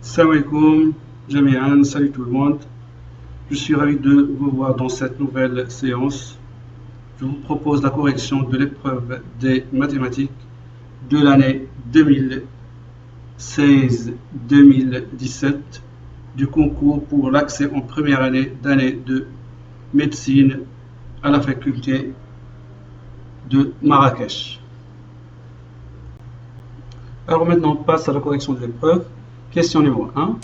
Salam alaikum, Jamian, salut tout le monde. Je suis ravi de vous voir dans cette nouvelle séance. Je vous propose la correction de l'épreuve des mathématiques de l'année 2016-2017 du concours pour l'accès en première année de médecine à la faculté de Marrakech. Alors maintenant, on passe à la correction de l'épreuve. Question numéro 1.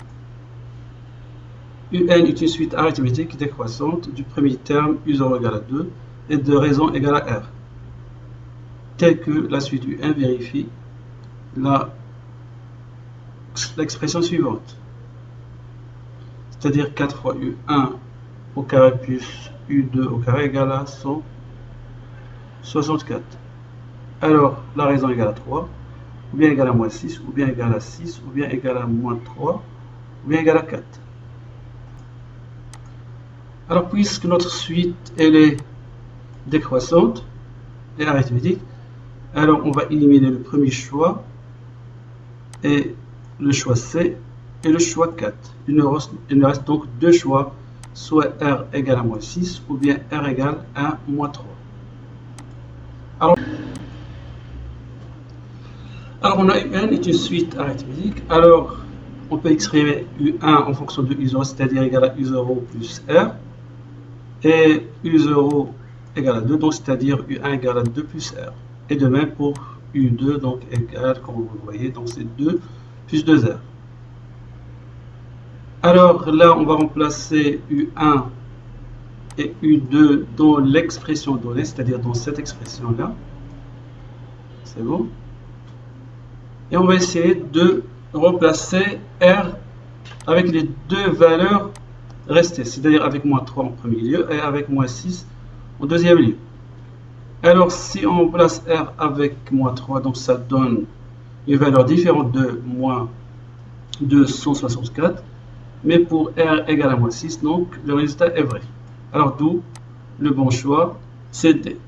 UN est une suite arithmétique décroissante du premier terme U0 égale à 2 et de raison égale à R. Telle que la suite UN vérifie l'expression suivante. C'est-à-dire 4 fois U1 au carré plus U2 au carré égale à 164. Alors, la raison égale à 3, ou bien égale à moins 6, ou bien égale à 6, ou bien égale à moins 3, ou bien égale à 4. Alors, puisque notre suite elle est décroissante et arithmétique, alors on va éliminer le premier choix et le choix C et le choix 4. Il nous reste donc deux choix, soit R égale à moins 6 ou bien R égale à moins 3. Alors on a UN est une suite arithmétique, alors on peut exprimer U1 en fonction de U0, c'est-à-dire égal à U0 plus R, et U0 égale à 2, donc c'est-à-dire U1 égale à 2 plus R. Et de même pour U2, donc égal, comme vous le voyez, donc c'est 2 plus 2R. Alors là, on va remplacer U1 et U2 dans l'expression donnée, c'est-à-dire dans cette expression-là. C'est bon? Et on va essayer de remplacer R avec les deux valeurs restées, c'est-à-dire avec moins 3 en premier lieu et avec moins 6 en deuxième lieu. Alors si on remplace R avec moins 3, donc ça donne une valeur différente de moins 264, mais pour R égale à moins 6, donc le résultat est vrai. Alors d'où le bon choix, c'est D.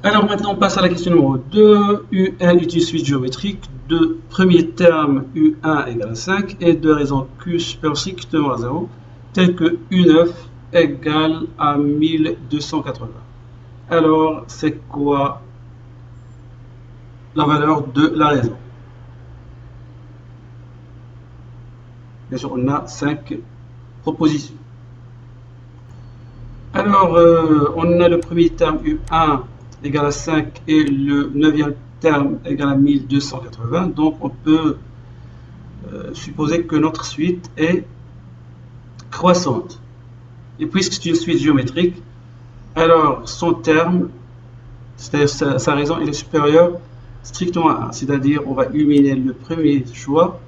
Alors maintenant on passe à la question numéro 2. UN est une suite géométrique de premier terme U1 égale à 5 et de raison Q supérieur strictement à 0, tel que U9 égale à 1280. Alors c'est quoi la valeur de la raison? Bien sûr, on a 5 propositions. Alors, on a le premier terme U1 égale à 5 et le 9e terme égale à 1280. Donc, on peut supposer que notre suite est croissante. Et puisque c'est une suite géométrique, alors son terme, c'est-à-dire sa raison, elle est supérieure strictement à 1. C'est-à-dire, on va éliminer le premier choix,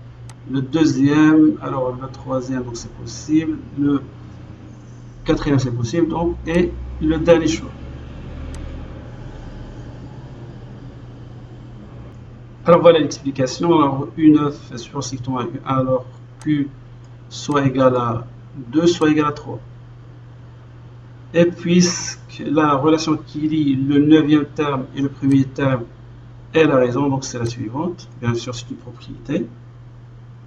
le deuxième, alors le troisième, donc c'est possible, le quatrième c'est possible, donc, et le dernier choix. Alors voilà l'explication. Alors U9 est supérieur strictement à U1, alors Q soit égal à 2, soit égal à 3. Et puisque la relation qui lie le 9e terme et le premier terme est la raison, donc c'est la suivante. Bien sûr, c'est une propriété.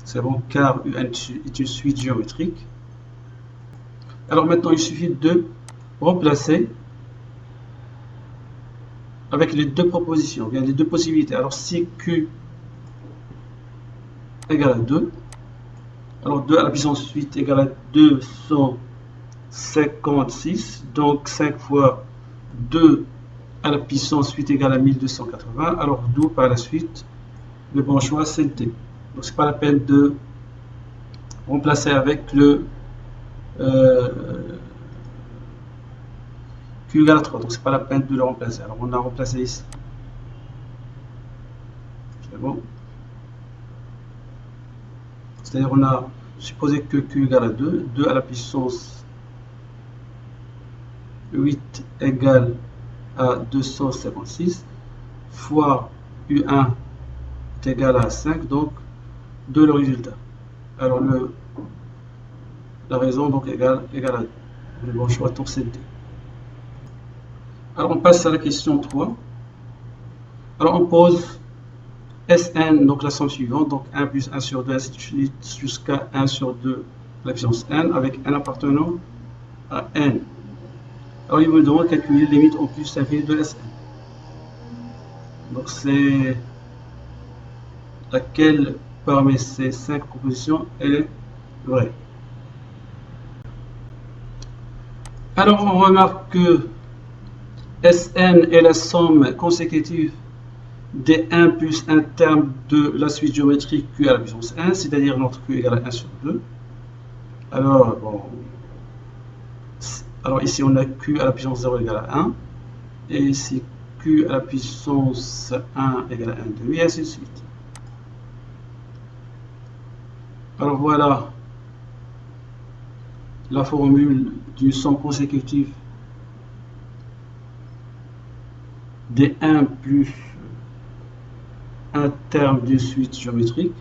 C'est bon, car UN est une suite géométrique. Alors maintenant, il suffit de remplacer avec les deux propositions, bien les deux possibilités. Alors si Q égale à 2, alors 2 à la puissance 8 égale à 256, donc 5 fois 2 à la puissance 8 égale à 1280, alors d'où par la suite le bon choix c'est D. Donc c'est pas la peine de remplacer avec le Q égale à 3, donc c'est pas la peine de le remplacer. Alors on a remplacé ici. C'est bon. C'est-à-dire on a supposé que Q égale à 2, 2 à la puissance 8 égale à 256 fois U1 est égal à 5, donc de le résultat. Alors la raison donc égale à 2. Le bon choix donc c'est D. Alors on passe à la question 3. Alors on pose Sn, donc la somme suivante, donc 1 plus 1 sur 2, ainsi de suite, jusqu'à 1 sur 2 à la puissance n, avec n appartenant à n. Alors il me demande de calculer les limites au plus infini de Sn. Donc c'est laquelle parmi ces 5 propositions est vraie. Alors on remarque que Sn est la somme consécutive des 1 plus un terme de la suite géométrique q à la puissance 1, c'est-à-dire notre q égale à 1 sur 2. Alors, bon, alors ici on a q à la puissance 0 égale à 1, et ici q à la puissance 1 égale à 1 demi, et ainsi de suite. Alors voilà la formule d'une somme consécutive des 1 plus un terme d'une suite géométrique.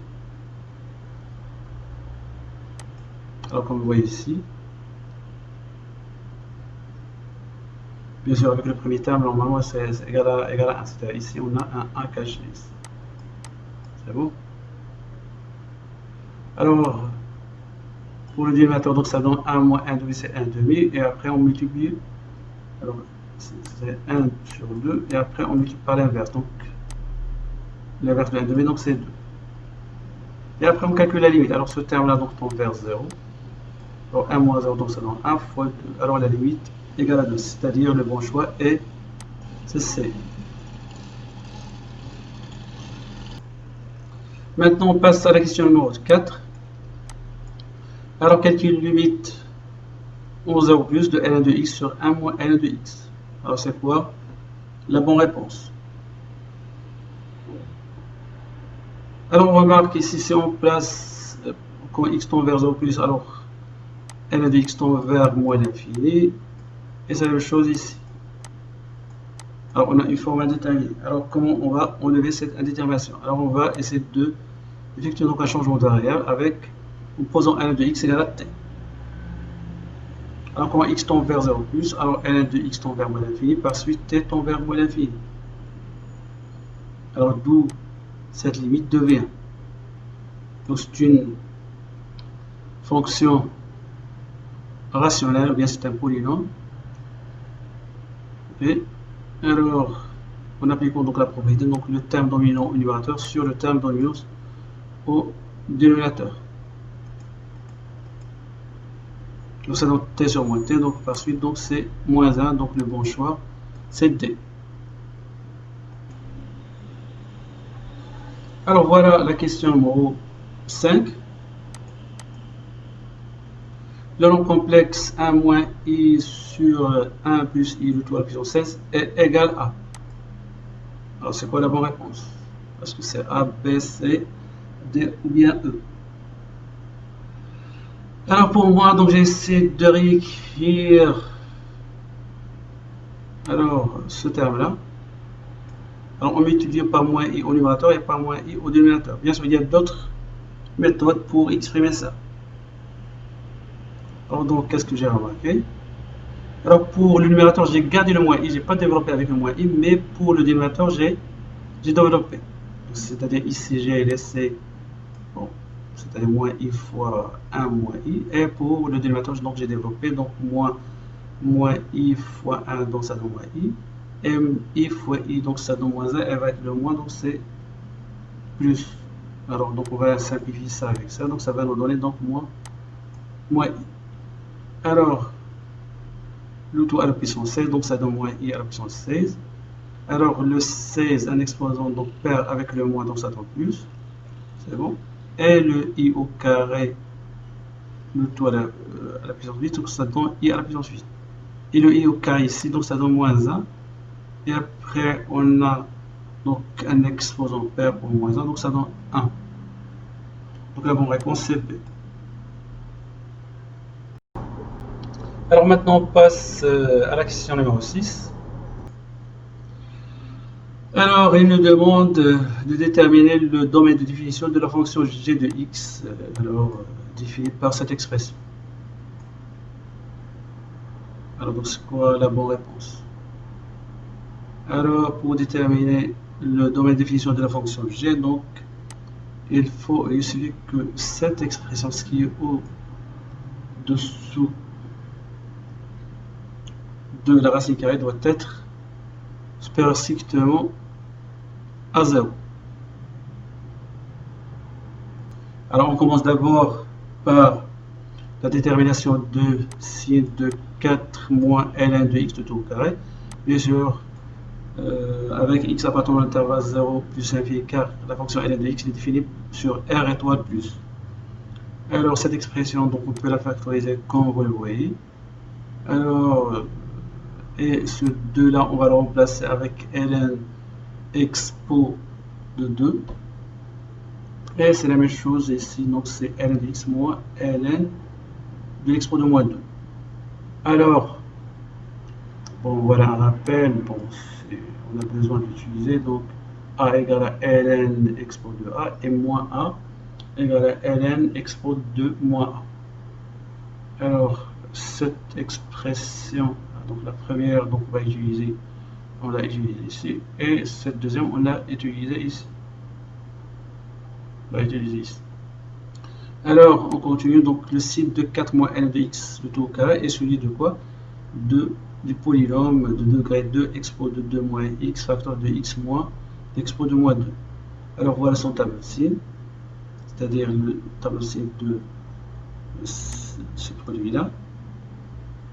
Alors comme vous voyez ici, bien sûr avec le premier terme normalement c'est égal à 1, c'est-à-dire ici on a un 1 caché ici. C'est bon? Alors pour le dénominateur, donc ça donne 1 moins 1 demi, c'est 1 demi, et après on multiplie, alors c'est 1 sur 2, et après on multiplie par l'inverse, donc l'inverse de 1 demi, donc c'est 2. Et après on calcule la limite, alors ce terme là donc tombe vers 0. Alors 1 moins 0, donc ça donne 1 fois 2. Alors la limite égale à 2, c'est-à-dire le bon choix est C. Maintenant on passe à la question numéro 4. Alors calcule limite 11 0 plus de ln de x sur 1 moins ln de x. Alors c'est quoi la bonne réponse? Alors on remarque ici si on place quand x tend vers 0 plus, alors ln de x tend vers moins l'infini, et c'est la même chose ici. Alors on a une forme indéterminée. Alors comment on va enlever cette indétermination? Alors on va essayer de effectuer donc un changement de variable avec, en posant ln de x égale à t. Alors quand x tend vers 0 plus, alors ln de x tend vers moins l'infini, par suite t tend vers moins l'infini. Alors d'où cette limite devient. Donc c'est une fonction rationnelle, ou bien c'est un polynôme. Et alors, en appliquant donc la propriété, donc le terme dominant au numérateur sur le terme dominant au dénominateur. Donc ça donne t sur moins t, donc par suite donc c'est moins 1, donc le bon choix c'est d. Alors voilà la question numéro 5. Le nombre complexe 1 moins i sur 1 plus i de tout à la puissance 16 est égal à. Alors c'est quoi la bonne réponse? Est-ce que c'est A, B, C, D ou bien E? Alors pour moi, donc j'essaie de réécrire alors ce terme-là. Alors on multiplie par moins i au numérateur et par moins i au dénominateur. Bien sûr, il y a d'autres méthodes pour exprimer ça. Alors donc, qu'est-ce que j'ai remarqué? Alors pour le numérateur, j'ai gardé le moins i, j'ai pas développé avec le moins i, mais pour le dénominateur, j'ai développé. C'est-à-dire ici, j'ai laissé, bon, c'est-à-dire moins i fois 1 moins i, et pour le dénominateur, donc j'ai développé, donc moins i fois 1, donc ça donne moins i, et i fois i, donc ça donne moins 1, et avec le moins, donc c'est plus. Alors donc on va simplifier ça avec ça, donc ça va nous donner donc moins i. Alors, le tout à la puissance 16, donc ça donne moins i à la puissance 16. Alors le 16, un exposant, donc perd avec le moins, donc ça donne plus. C'est bon. Et le i au carré, le tout à la puissance 8, donc ça donne i à la puissance 8. Et le i au carré ici, donc ça donne moins 1. Et après, on a donc un exposant perd pour moins 1, donc ça donne 1. Donc la bonne réponse, c'est B. Alors maintenant, on passe à la question numéro 6. Alors, il nous demande de déterminer le domaine de définition de la fonction g de x, définie par cette expression. Alors, donc, c'est quoi la bonne réponse? Alors, pour déterminer le domaine de définition de la fonction g, donc il suffit que cette expression, ce qui est au-dessous de la racine carrée, doit être supérieur strictement à 0. Alors on commence d'abord par la détermination de sin de 4 moins ln de x de tout au carré. Bien sûr, avec x appartenant à l'intervalle 0 plus infini, car la fonction ln de x est définie sur r étoile plus. Alors cette expression, donc on peut la factoriser comme vous le voyez. Alors, et ce 2 là, on va le remplacer avec ln expo de 2. Et c'est la même chose ici, donc c'est ln de x moins ln de l'expo de moins 2. Alors, bon, voilà un rappel, bon, on a besoin d'utiliser, donc a égale à ln expo de a et moins a égale à ln expo de moins a. Alors, cette expression, donc la première, donc on l'a utilisée ici, et cette deuxième, on l'a utilisée ici. Alors, on continue, donc le signe de 4 moins n de x de tout au carré est celui de quoi? Du polynôme de degré 2 expo de 2 moins x facteur de x moins expo de moins 2. Alors voilà son tableau de signe, c'est-à-dire le tableau de signe de ce produit-là.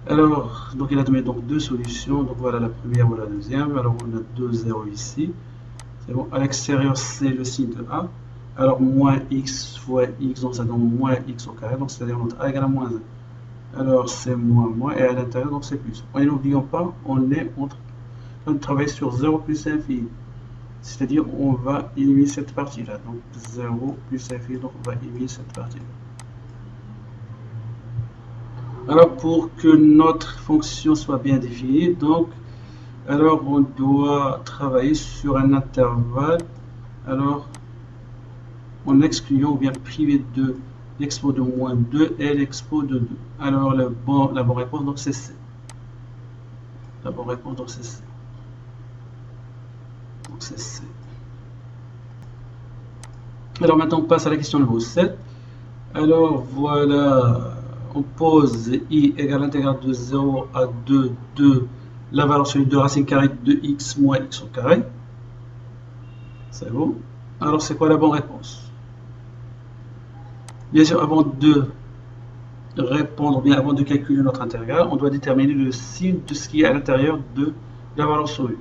Alors, donc il a donné donc deux solutions, donc voilà la première, voilà la deuxième. Alors on a 2 0 ici, c'est bon. À l'extérieur c'est le signe de a. Alors moins x fois x, donc ça donne moins x au carré, donc c'est-à-dire notre a égale à moins 1. Alors c'est moins, et à l'intérieur, donc c'est plus. Et n'oublions pas, on travaille sur 0 plus infini. C'est-à-dire on va éliminer cette partie-là. Donc 0 plus infini, donc on va éliminer cette partie-là. Alors pour que notre fonction soit bien définie, donc alors on doit travailler sur un intervalle. Alors en excluant ou bien privé de l'expo de moins 2 et l'expo de 2. Alors la bonne réponse, donc c'est C. La bonne réponse, donc c'est C. Donc c'est C. Alors maintenant on passe à la question numéro 7. Alors voilà, on pose I égale l'intégrale de 0 à 2 de la valeur sur de racine carrée de x moins x au carré. C'est bon. Alors c'est quoi la bonne réponse? Bien sûr, avant de répondre, bien avant de calculer notre intégrale, on doit déterminer le signe de ce qui est à l'intérieur de la valeur sur U.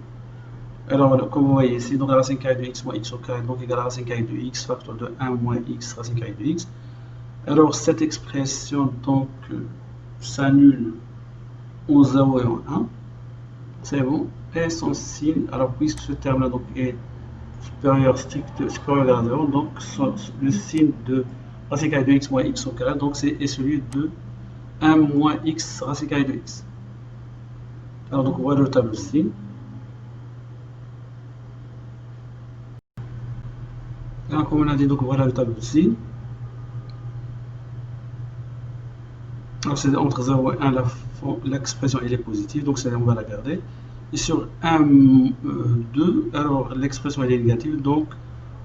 Alors, comme vous voyez ici, donc la racine carrée de x moins x au carré, donc égale à la racine carrée de x facteur de 1 moins x racine carrée de x. Alors, cette expression donc s'annule en 0 et en 1. C'est bon. Et son signe, alors puisque ce terme-là donc est supérieur à 0, donc le signe de racine carrée de x moins x au carré, donc c'est celui de 1 moins x racine carrée de x. Alors donc voilà le tableau de signe. Alors comme on a dit, donc voilà le tableau de signe. Alors c'est entre 0 et 1, l'expression elle est positive, donc on va la garder. Et sur 1, 2, alors l'expression elle est négative, donc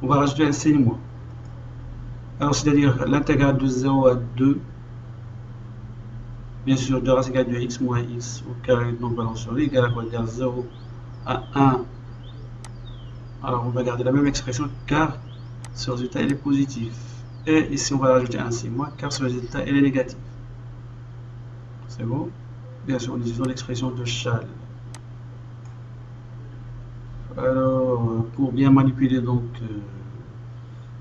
on va rajouter un signe moins. Alors, c'est-à-dire l'intégrale de 0 à 2, bien sûr, de racine carrée de x moins x au carré, donc balance sur lui, égale à quoi? Égale 0 à 1. Alors, on va garder la même expression car ce résultat il est positif. Et ici, on va rajouter un signe moins car ce résultat il est négatif. C'est bon? Bien sûr, on utilise l'expression de Schall. Alors, pour bien manipuler donc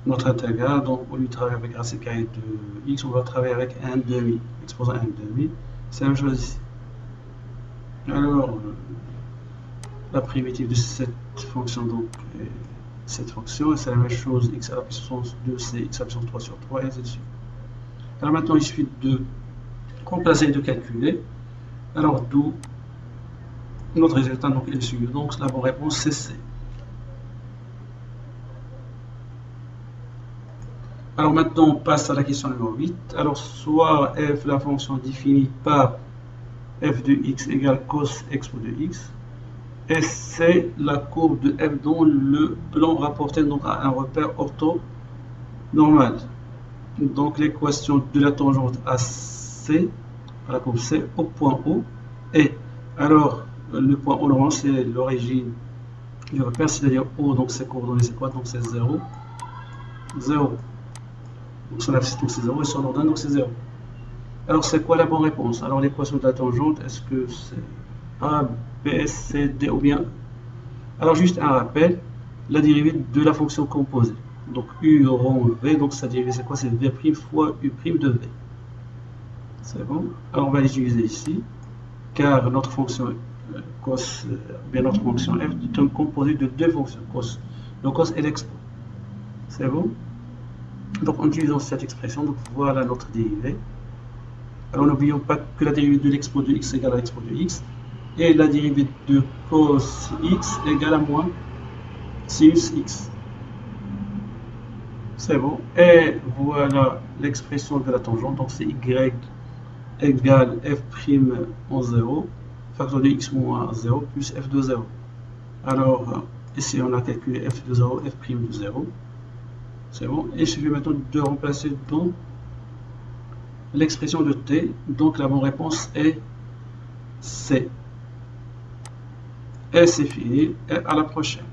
notre intégrale, donc au lieu de travailler avec racine carrée de x, on va travailler avec 1 demi, exposant 1 demi, c'est la même chose ici. Alors, la primitive de cette fonction, donc, cette fonction, c'est la même chose, x à la puissance 2, c'est x à la puissance 3 sur 3, et ainsi de suite. Alors maintenant, il suffit de remplacer et de calculer. Alors, d'où notre résultat, donc, est le suivant. Donc, la bonne réponse, c'est C. Alors maintenant, on passe à la question numéro 8. Alors, soit f, la fonction définie par f de x égale cos expo de x, Et c'est la courbe de f dont le plan rapporté donc à un repère orthonormal. Donc l'équation de la tangente AC, à la courbe C, au point O, et alors le point O normalement c'est l'origine du repère, c'est-à-dire O, donc c'est coordonnées, c'est quoi? Donc c'est 0, 0. Donc son abscisse donc c'est 0 et son ordonnée donc c'est 0. Alors c'est quoi la bonne réponse? Alors l'équation de la tangente, est-ce que c'est A, B, C, D ou bien? Alors juste un rappel, la dérivée de la fonction composée. Donc U rond V, donc sa dérivée c'est quoi? C'est V' fois U' de V. C'est bon? Alors on va l'utiliser ici, car notre fonction cos, bien notre fonction f est un composé de deux fonctions, cos, le cos et l'expo. C'est bon? Donc en utilisant cette expression, donc voilà notre dérivée. Alors n'oublions pas que la dérivée de l'expo de x égale à l'expo de x, et la dérivée de cos x égale à moins sinus x. C'est bon. Et voilà l'expression de la tangente. Donc c'est y égale f' en 0, facteur de x moins 0 plus f de 0. Alors ici on a calculé f de 0, f' de 0. C'est bon. Et il suffit maintenant de remplacer dans l'expression de t. Donc la bonne réponse est C. Et c'est fini. Et à la prochaine.